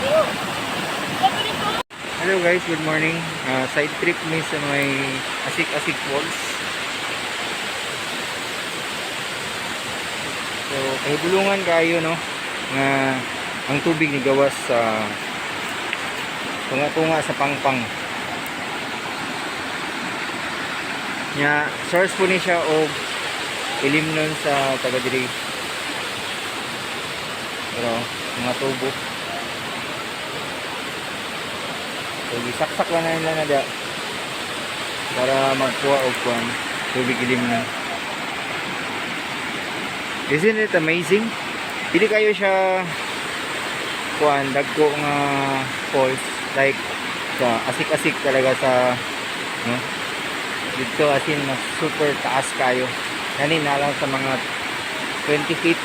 Hello guys, good morning. Side trip mi sa may Asik-Asik Falls. So, kahibulungan kayo no nga ang tubig ni gawas sa tunga-tunga sa pangpang. Nya source po ni siya og ilimnon sa taga diri. Pero mga tubo. So, isaksak lang na nila na da para magkuha og kuan tubig ilimnon. Isn't it amazing? Hindi kayo siya kuan dagko nga falls like sa Asik-Asik talaga sa no dito as in mas super taas kayo. Kanin na lang sa mga 20 feet